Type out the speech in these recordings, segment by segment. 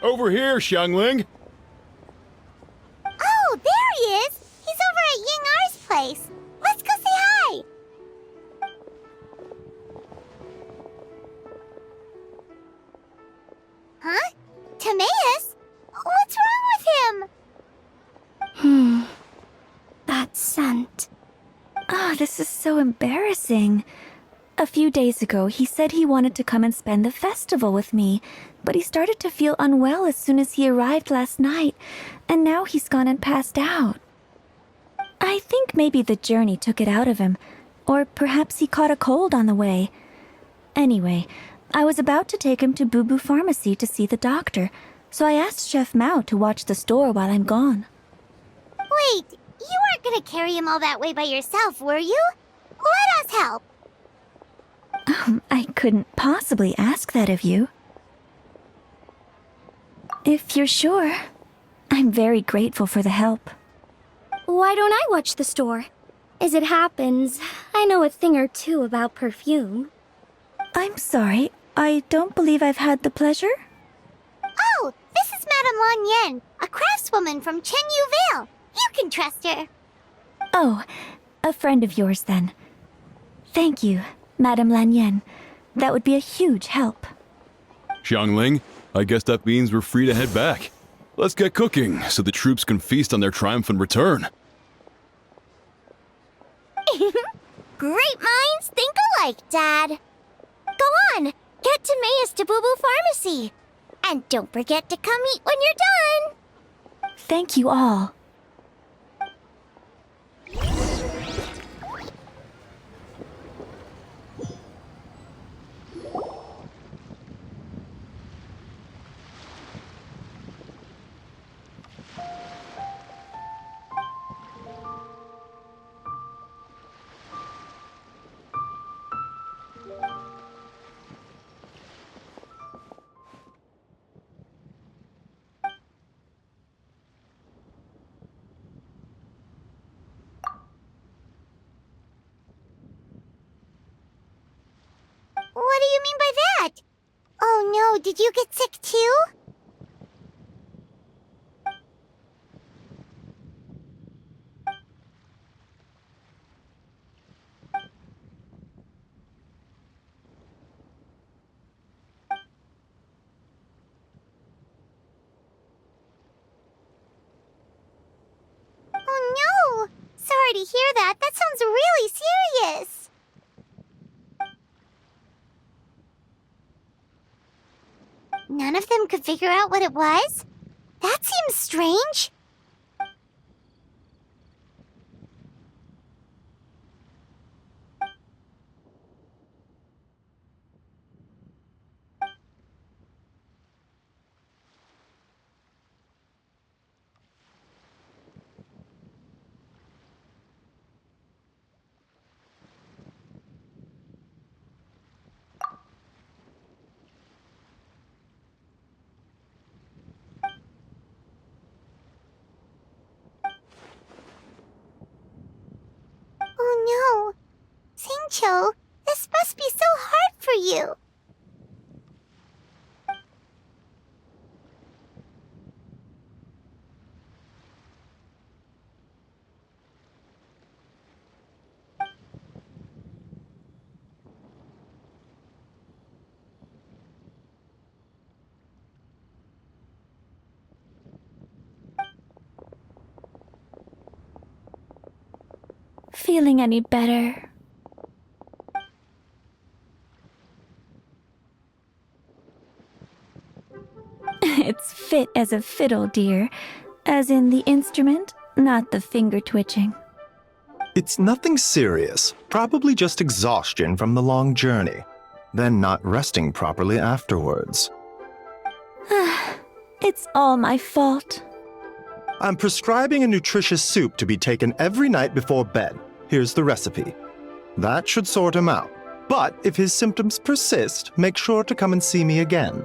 Over here, Xiangling! Oh, there he is! He's over at Ying-Ar's place. Let's go say hi! Huh? Timaeus? What's wrong with him? That scent. Oh, this is so embarrassing. A few days ago, he said he wanted to come and spend the festival with me, but he started to feel unwell as soon as he arrived last night, and now he's gone and passed out. I think maybe the journey took it out of him, or perhaps he caught a cold on the way. Anyway, I was about to take him to Boo Boo Pharmacy to see the doctor, so I asked Chef Mao to watch the store while I'm gone. Wait, you weren't gonna carry him all that way by yourself, were you? Let us help! I couldn't possibly ask that of you. If you're sure, I'm very grateful for the help. Why don't I watch the store? As it happens, I know a thing or two about perfume. I'm sorry, I don't believe I've had the pleasure. Oh, this is Madame Lan Yen, a craftswoman from Chenyu Vale. You can trust her. Oh, a friend of yours then. Thank you, Madame Lan Yen. That would be a huge help. Xiangling, I guess that means we're free to head back. Let's get cooking so the troops can feast on their triumphant return. Great minds think alike, Dad. Go on, get Timaeus to Boo Boo Pharmacy. And don't forget to come eat when you're done. Thank you all. What do you mean by that? Oh no, did you get sick too? Oh no! Sorry to hear that. That sounds really serious. None of them could figure out what it was? That seems strange. Oh no. Singcho, this must be so hard for you. Feeling any better? It's fit as a fiddle, dear. As in the instrument, not the finger twitching. It's nothing serious, probably just exhaustion from the long journey, then not resting properly afterwards. It's all my fault. I'm prescribing a nutritious soup to be taken every night before bed. Here's the recipe. That should sort him out. But if his symptoms persist, make sure to come and see me again.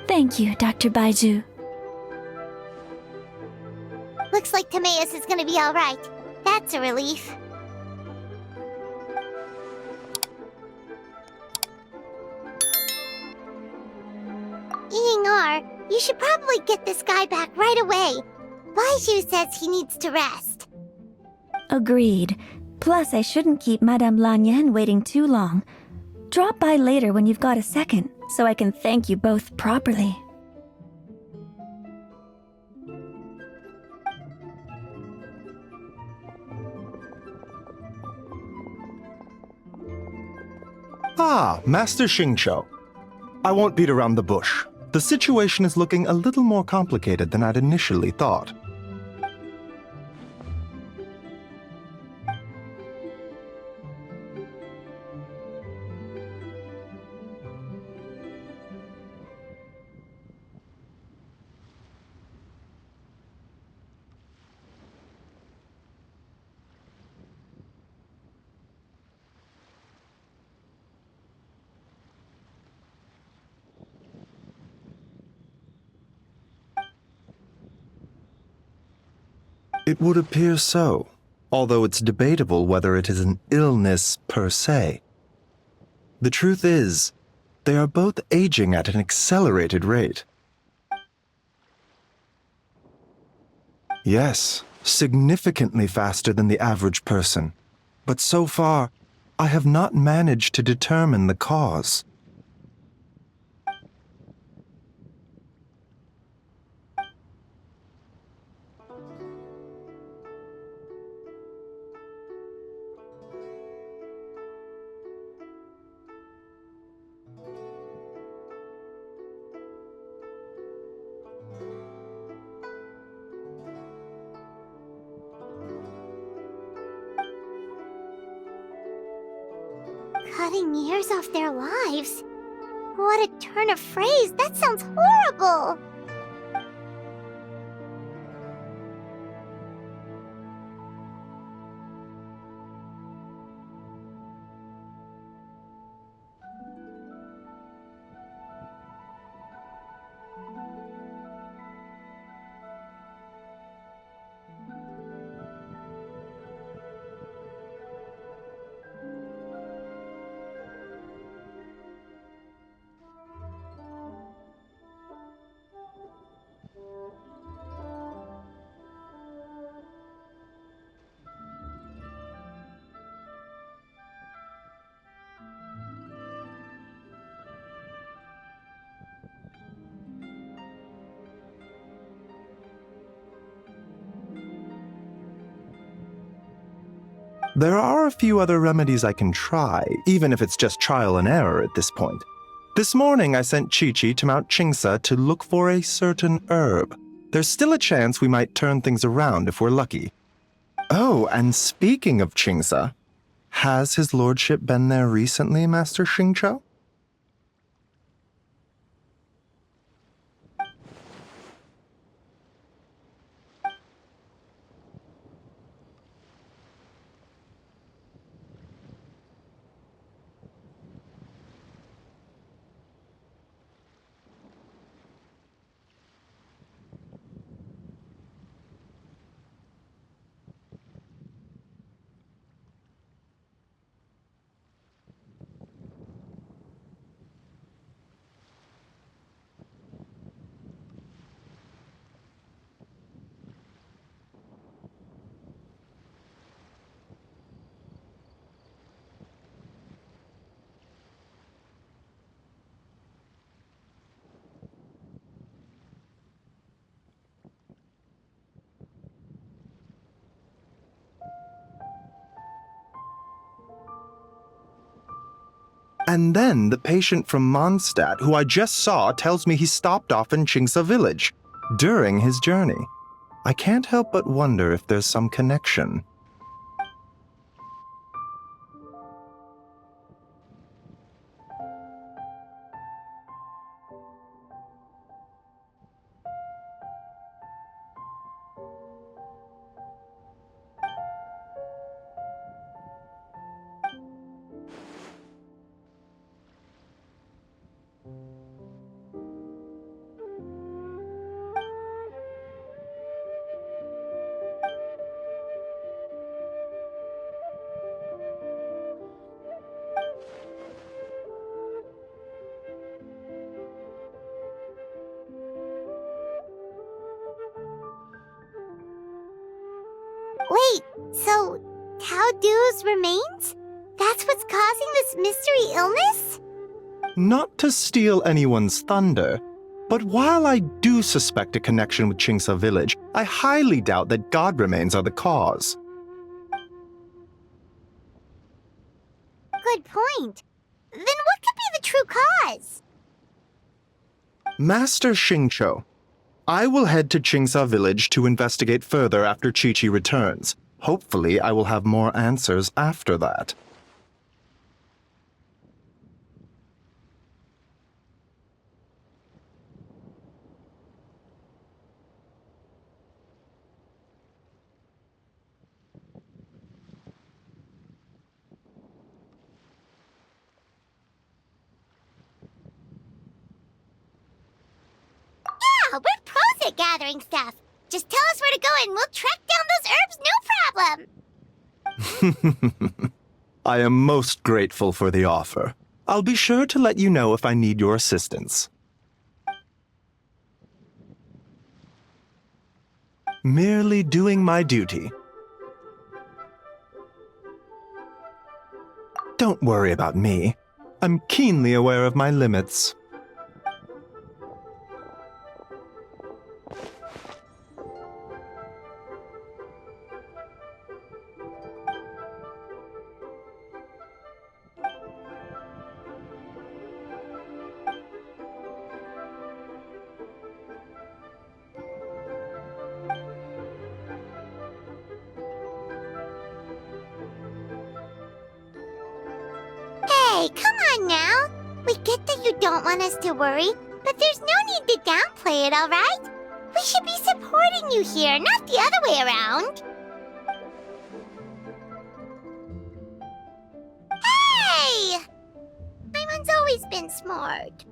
Thank you, Dr. Baiju. Looks like Timaeus is gonna be alright. That's a relief. Ying-Ar, You should probably get this guy back right away. Liyue says he needs to rest. Agreed. Plus, I shouldn't keep Madame Lanyan waiting too long. Drop by later when you've got a second, so I can thank you both properly. Ah, Master Xingqiu. I won't beat around the bush. The situation is looking a little more complicated than I'd initially thought. It would appear so, although it's debatable whether it is an illness per se. The truth is, they are both aging at an accelerated rate. Yes, significantly faster than the average person. But so far, I have not managed to determine the cause. Cutting years off their lives? What a turn of phrase! That sounds horrible! There are a few other remedies I can try, even if it's just trial and error at this point. This morning I sent Chi-Chi to Mount Qingsa to look for a certain herb. There's still a chance we might turn things around if we're lucky. Oh, and speaking of Qingsa, has his lordship been there recently, Master Xingqiu? And then the patient from Mondstadt, who I just saw, tells me he stopped off in Qingsa village during his journey. I can't help but wonder if there's some connection. So, Tao Du's remains? That's what's causing this mystery illness? Not to steal anyone's thunder, but while I do suspect a connection with Qingsa village, I highly doubt that god remains are the cause. Good point. Then what could be the true cause? Master Xingqiu, I will head to Qingsa village to investigate further after Chi-Chi returns. Hopefully, I will have more answers after that. Yeah, we're pros at gathering stuff. Just tell us where to go and we'll track down those herbs, no problem. I am most grateful for the offer. I'll be sure to let you know if I need your assistance. Merely doing my duty. Don't worry about me. I'm keenly aware of my limits. Hey, come on now. We get that you don't want us to worry, but there's no need to downplay it, alright? We should be supporting you here, not the other way around. Hey! Paimon's always been smart.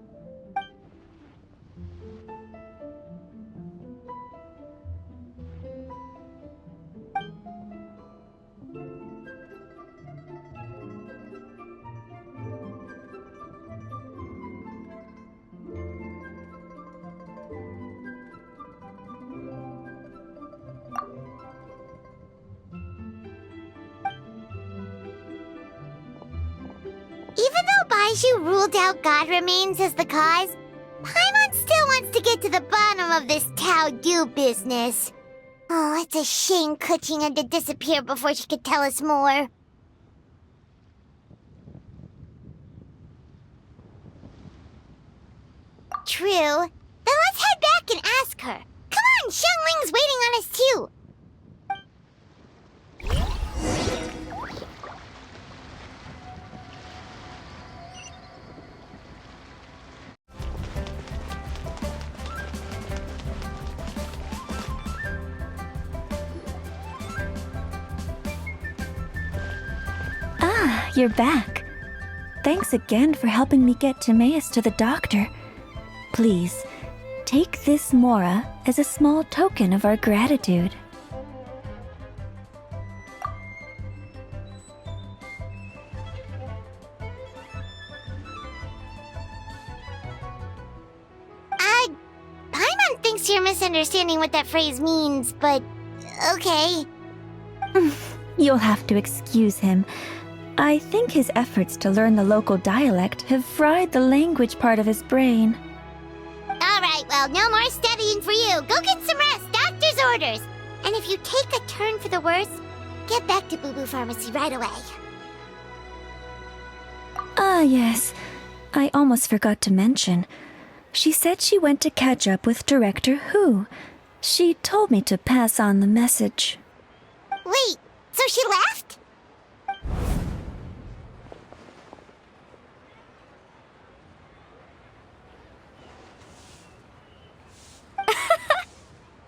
Even though Baizhu ruled out God remains as the cause, Paimon still wants to get to the bottom of this Tao Du business. Oh, it's a shame Kuching had to disappear before she could tell us more. True. Then let's head back and ask her. Come on, Xiangling's waiting on us too. Ah, you're back. Thanks again for helping me get Timaeus to the doctor. Please, take this Mora as a small token of our gratitude. Paimon thinks you're misunderstanding what that phrase means, but okay. You'll have to excuse him. I think his efforts to learn the local dialect have fried the language part of his brain. Alright, well, no more studying for you. Go get some rest, doctor's orders. And if you take a turn for the worse, get back to Boo Boo Pharmacy right away. Ah, yes. I almost forgot to mention. She said she went to catch up with Director Hu. She told me to pass on the message. Wait, so she left?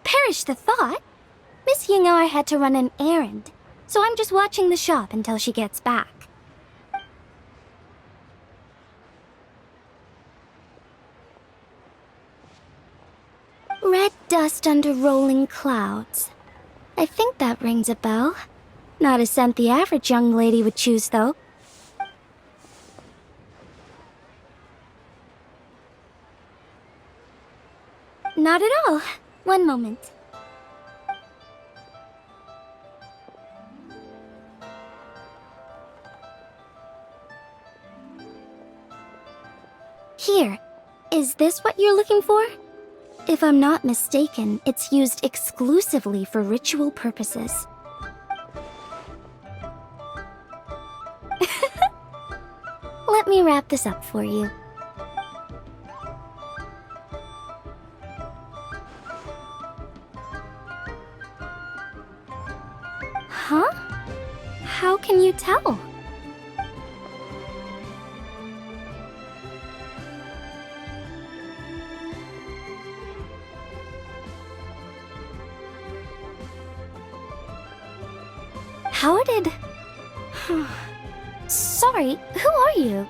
Perish the thought. Miss Ying I had to run an errand, so I'm just watching the shop until she gets back. Red dust under rolling clouds. I think that rings a bell. Not a scent the average young lady would choose, though. Not at all. One moment. Is this what you're looking for? If I'm not mistaken, it's used exclusively for ritual purposes. Let me wrap this up for you. Huh? How can you tell? How did... Sorry, who are you?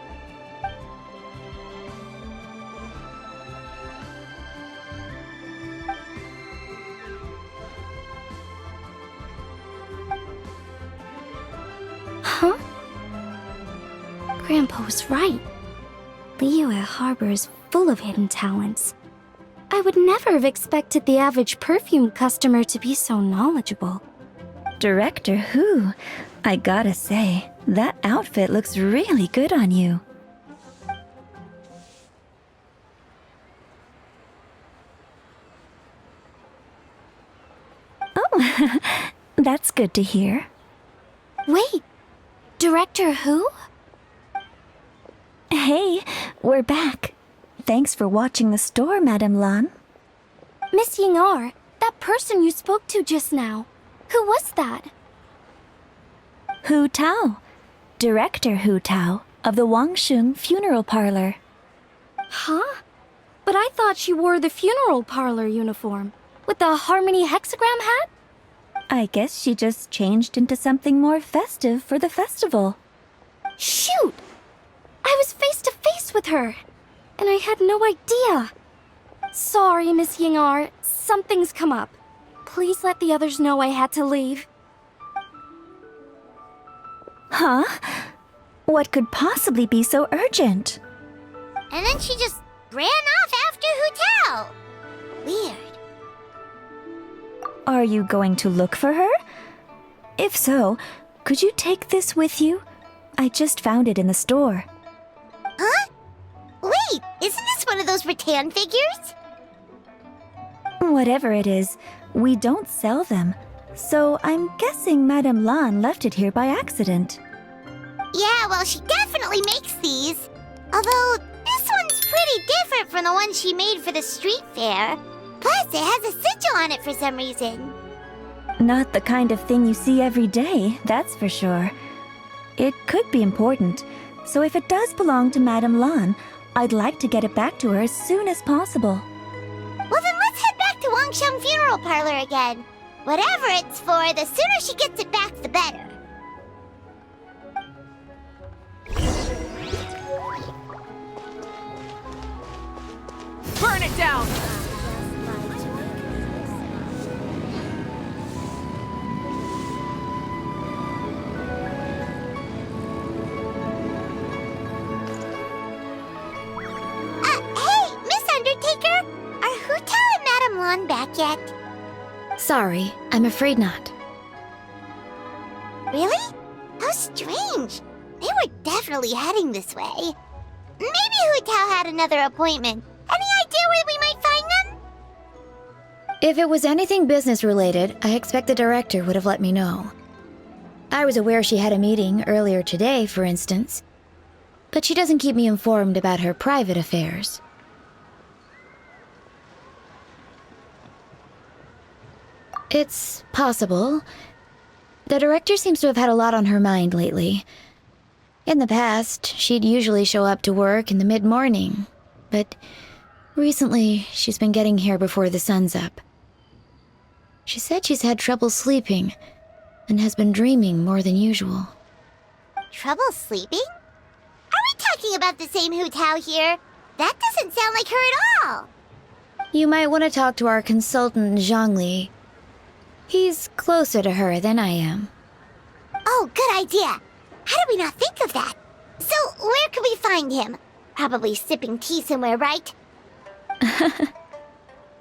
Huh? Grandpa was right. Liyue Harbor is full of hidden talents. I would never have expected the average perfume customer to be so knowledgeable. Director Who? I gotta say, that outfit looks really good on you. Oh, that's good to hear. Wait, Director Who? Hey, we're back. Thanks for watching the store, Madame Lan. Miss Ying'er, that person you spoke to just now. Who was that? Hu Tao. Director Hu Tao of the Wangsheng Funeral Parlor. Huh? But I thought she wore the funeral parlor uniform, with the Harmony hexagram hat? I guess she just changed into something more festive for the festival. Shoot! I was face to face with her, and I had no idea. Sorry, Miss Ying'er, something's come up. Please let the others know I had to leave. Huh? What could possibly be so urgent? And then she just ran off after Hu Tao. Weird. Are you going to look for her? If so, could you take this with you? I just found it in the store. Huh? Wait, isn't this one of those rattan figures? Whatever it is, we don't sell them. So I'm guessing Madame Lan left it here by accident. Yeah, well, she definitely makes these. Although, this one's pretty different from the one she made for the street fair. Plus, it has a sigil on it for some reason. Not the kind of thing you see every day, that's for sure. It could be important, so if it does belong to Madame Lan, I'd like to get it back to her as soon as possible. Well, then let's head back to Wangsheng Funeral Parlor again. Whatever it's for, the sooner she gets it back, the better. Burn it down! Hey, Miss Undertaker! Are Hu Tao and Madame Lan back yet? Sorry, I'm afraid not. Really? How strange. They were definitely heading this way. Maybe Hu Tao had another appointment. Any idea where we might find them? If it was anything business related, I expect the director would have let me know. I was aware she had a meeting earlier today, for instance, but she doesn't keep me informed about her private affairs. It's possible. The director seems to have had a lot on her mind lately. In the past, she'd usually show up to work in the mid-morning, but recently she's been getting here before the sun's up. She said she's had trouble sleeping and has been dreaming more than usual. Trouble sleeping? Are we talking about the same Hu Tao here? That doesn't sound like her at all. You might want to talk to our consultant, Zhongli. He's closer to her than I am. Oh, good idea. How did we not think of that? So, where could we find him? Probably sipping tea somewhere, right?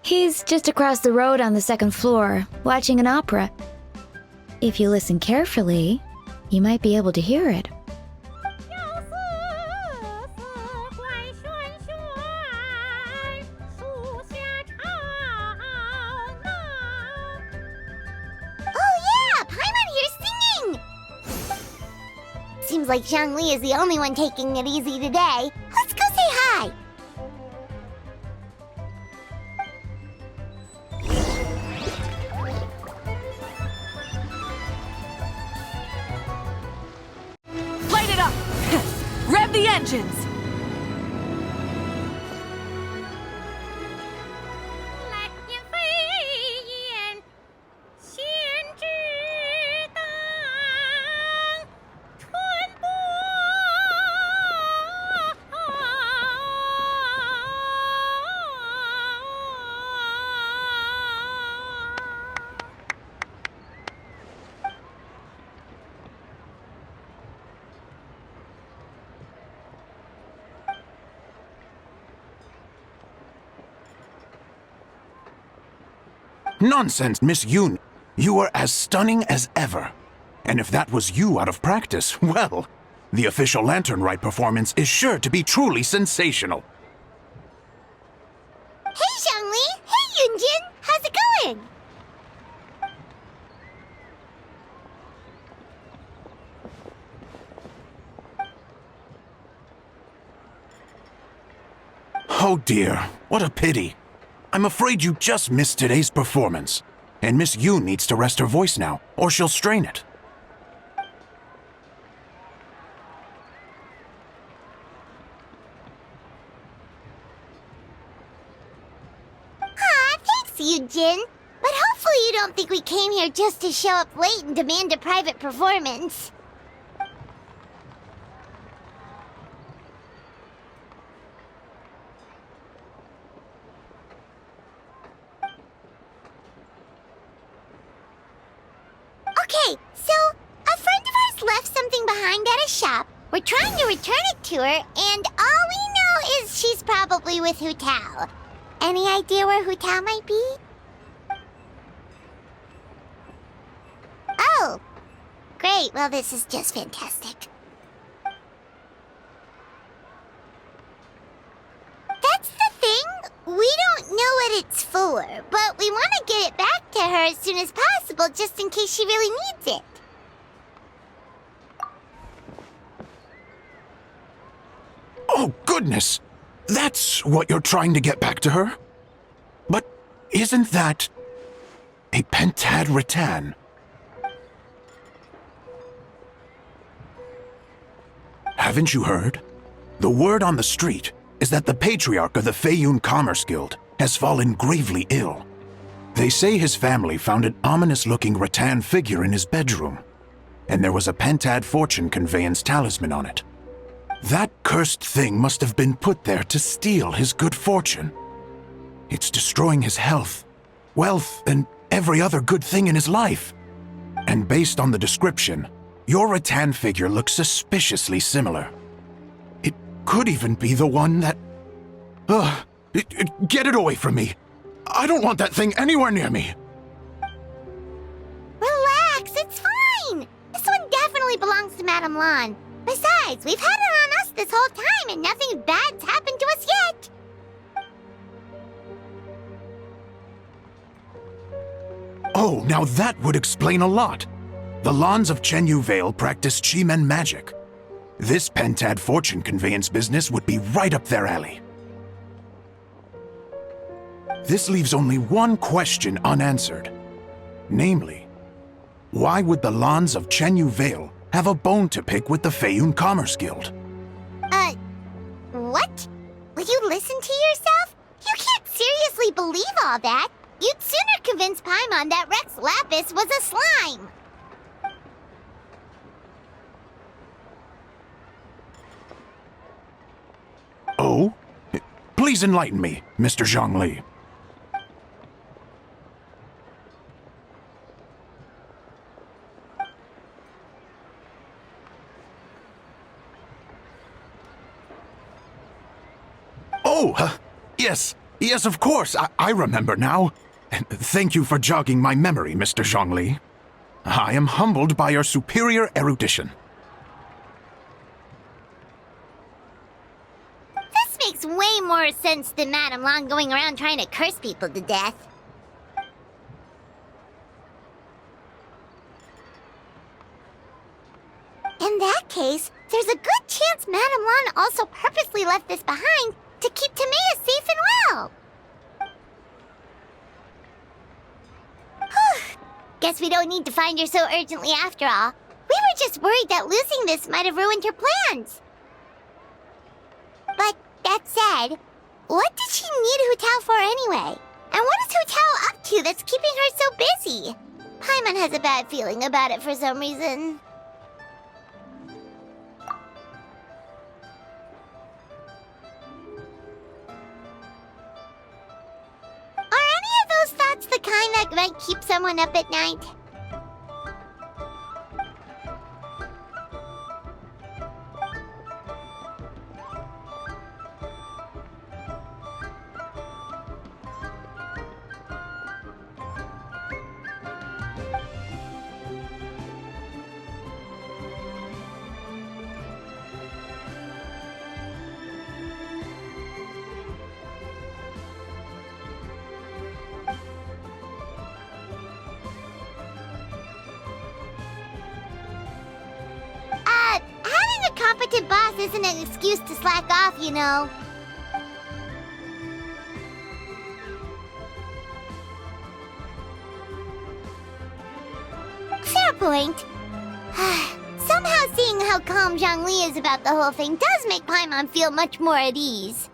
He's just across the road on the second floor, watching an opera. If you listen carefully, you might be able to hear it. Huh? seems like Zhongli is the only one taking it easy today. Let's go say hi. Light it up! Rev the engines! Nonsense, Miss Yoon. You are as stunning as ever. And if that was you out of practice, well, the official Lantern Rite performance is sure to be truly sensational. Hey, Zhongli! Hey, Yunjin! How's it going? Oh dear, what a pity. I'm afraid you just missed today's performance. And Miss Yoon needs to rest her voice now, or she'll strain it. Aw, thanks, Yunjin. But hopefully you don't think we came here just to show up late and demand a private performance. Okay, so a friend of ours left something behind at a shop. We're trying to return it to her, and all we know is she's probably with Hu Tao. Any idea where Hu Tao might be? Oh, great. Well, this is just fantastic. That's the thing. We don't know what it's for, but we want to get it back to her as soon as possible just in case she really needs it. Oh, goodness! That's what you're trying to get back to her? But isn't that a pentad rattan? Haven't you heard? The word on the street is that the patriarch of the Feiyun Commerce Guild has fallen gravely ill. They say his family found an ominous-looking rattan figure in his bedroom, and there was a pentad fortune conveyance talisman on it. That cursed thing must have been put there to steal his good fortune. It's destroying his health, wealth, and every other good thing in his life. And based on the description, your rattan figure looks suspiciously similar. It could even be the one that... Get it away from me! I don't want that thing anywhere near me! Relax, it's fine. This one definitely belongs to Madame Lan. Besides, we've had it on us this whole time and nothing bad's happened to us yet. Oh, now that would explain a lot. The Lans of Chenyu Vale practice Chi-Men magic. This pentad fortune conveyance business would be right up their alley. This leaves only one question unanswered. Namely, why would the Lans of Chenyu Vale have a bone to pick with the Feiyun Commerce Guild? What? Will you listen to yourself? You can't seriously believe all that. You'd sooner convince Paimon that Rex Lapis was a slime. Oh? Please enlighten me, Mr. Zhongli. Oh, yes, of course. I remember now. Thank you for jogging my memory, Mr. Zhongli. I am humbled by your superior erudition. This makes way more sense than Madame Lan going around trying to curse people to death. In that case, there's a good chance Madame Lan also purposely left this behind to keep Timea safe and well. Whew. Guess we don't need to find her so urgently after all. We were just worried that losing this might have ruined her plans. But that said, what did she need Hu Tao for anyway? And what is Hu Tao up to that's keeping her so busy? Paimon has a bad feeling about it for some reason. Are any of those thoughts the kind that might keep someone up at night? Having a competent boss isn't an excuse to slack off, you know. Fair point. Somehow seeing how calm Zhongli is about the whole thing does make Paimon feel much more at ease.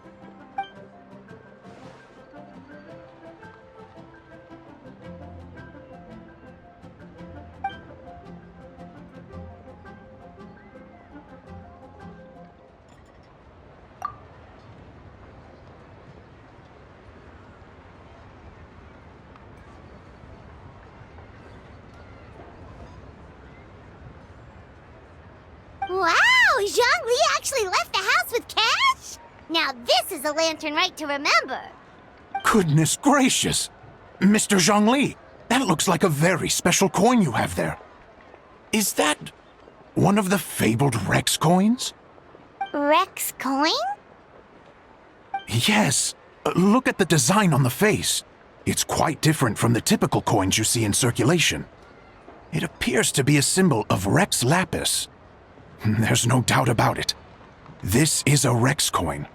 Wow! Zhongli actually left the house with cash? Now this is a Lantern Rite to remember. Goodness gracious! Mr. Zhongli, that looks like a very special coin you have there. Is that one of the fabled Rex coins? Rex coin? Yes. Look at the design on the face. It's quite different from the typical coins you see in circulation. It appears to be a symbol of Rex Lapis. There's no doubt about it. This is a Rex coin,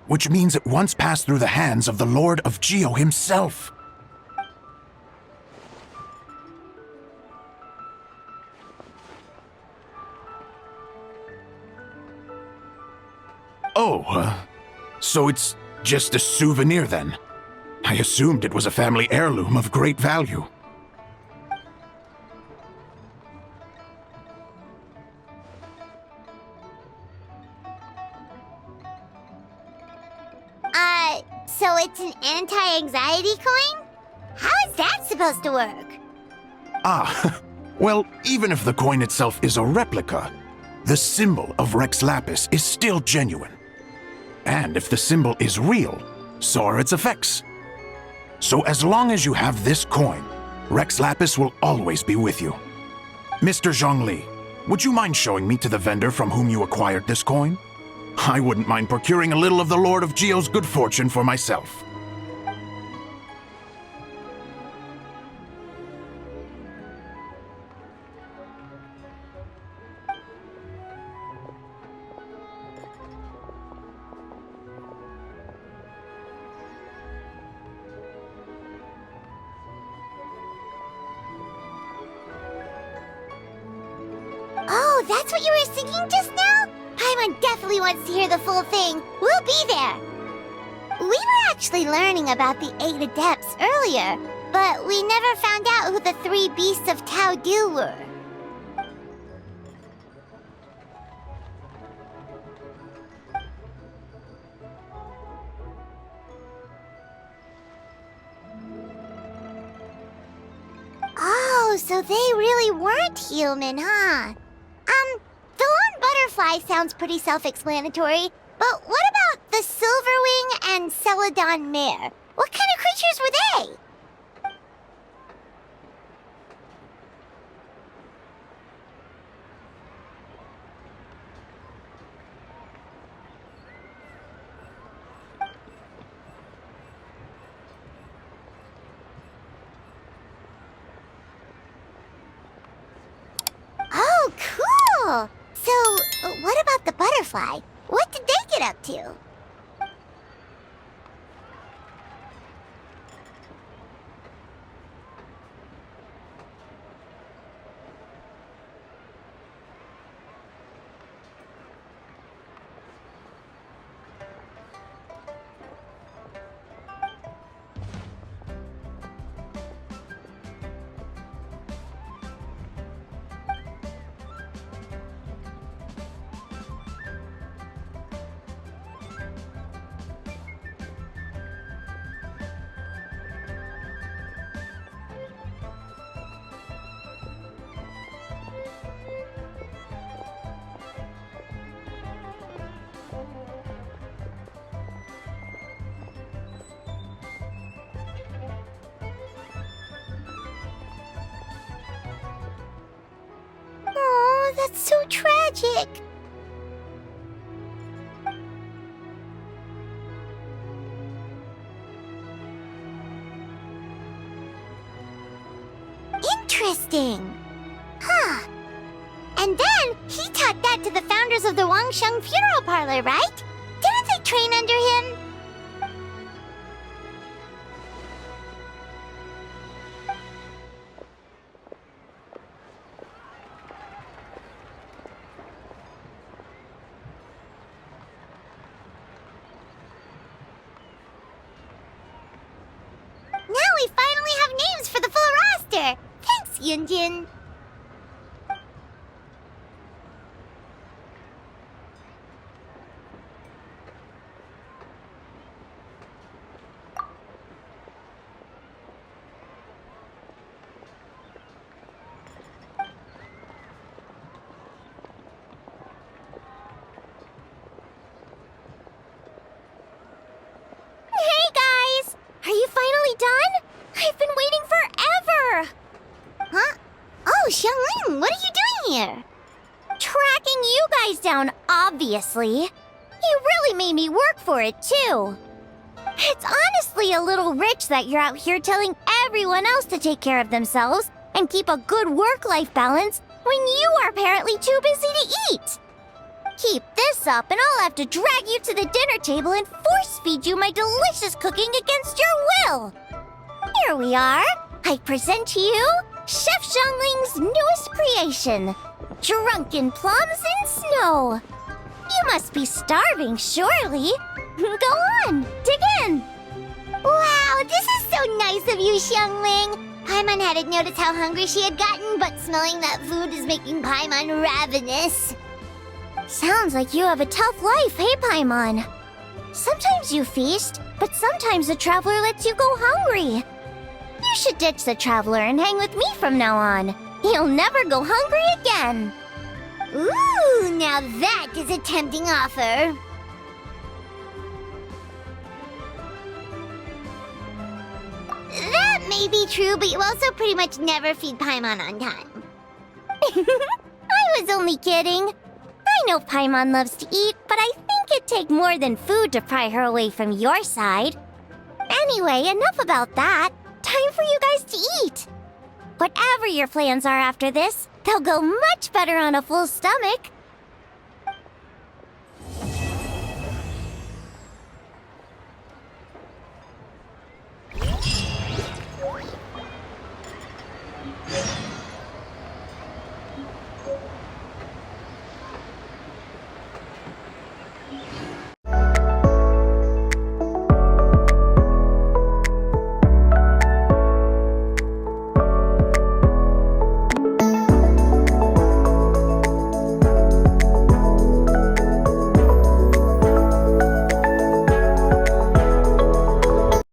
which means it once passed through the hands of the Lord of Geo himself. Oh, so it's just a souvenir then? I assumed it was a family heirloom of great value. So it's an anti-anxiety coin? How is that supposed to work? Ah, well, even if the coin itself is a replica, the symbol of Rex Lapis is still genuine. And if the symbol is real, so are its effects. So as long as you have this coin, Rex Lapis will always be with you. Mr. Zhongli, would you mind showing me to the vendor from whom you acquired this coin? I wouldn't mind procuring a little of the Lord of Geo's good fortune for myself. Oh, that's what you were singing just now? Paimon definitely wants to hear the full thing. We'll be there. We were actually learning about the 8 Adepts earlier, but we never found out who the 3 Beasts of Tao Du were. Oh, so they really weren't human, huh? The lone butterfly sounds pretty self-explanatory, but what about the Silverwing and Celadon Mare? What kind of creatures were they? Oh, cool! So Firefly. What did they get up to? Oh, that's so tragic. Interesting. Huh. And then he taught that to the founders of the Wangsheng Funeral Parlor, right? Didn't they train under him? Now we finally have names for the full roster! Thanks, Yunjin! Hey guys! Are you finally done? I've been waiting forever! Huh? Oh, Xiangling, what are you doing here? Tracking you guys down, obviously. You really made me work for it, too. It's honestly a little rich that you're out here telling everyone else to take care of themselves and keep a good work-life balance when you are apparently too busy to eat. Keep this up and I'll have to drag you to the dinner table and force-feed you my delicious cooking against your will. Here we are. I present to you Chef Xiangling's newest creation, Drunken Plums in Snow. You must be starving, surely. Go on, dig in. Wow, this is so nice of you, Xiangling. Paimon hadn't noticed how hungry she had gotten, but smelling that food is making Paimon ravenous. Sounds like you have a tough life, hey, Paimon? Sometimes you feast, but sometimes the traveler lets you go hungry. You should ditch the traveler and hang with me from now on. You'll never go hungry again. Ooh, now that is a tempting offer. That may be true, but you also pretty much never feed Paimon on time. I was only kidding. I know Paimon loves to eat, but I think it'd take more than food to pry her away from your side. Anyway, enough about that. Time for you guys to eat. Whatever your plans are after this, they'll go much better on a full stomach.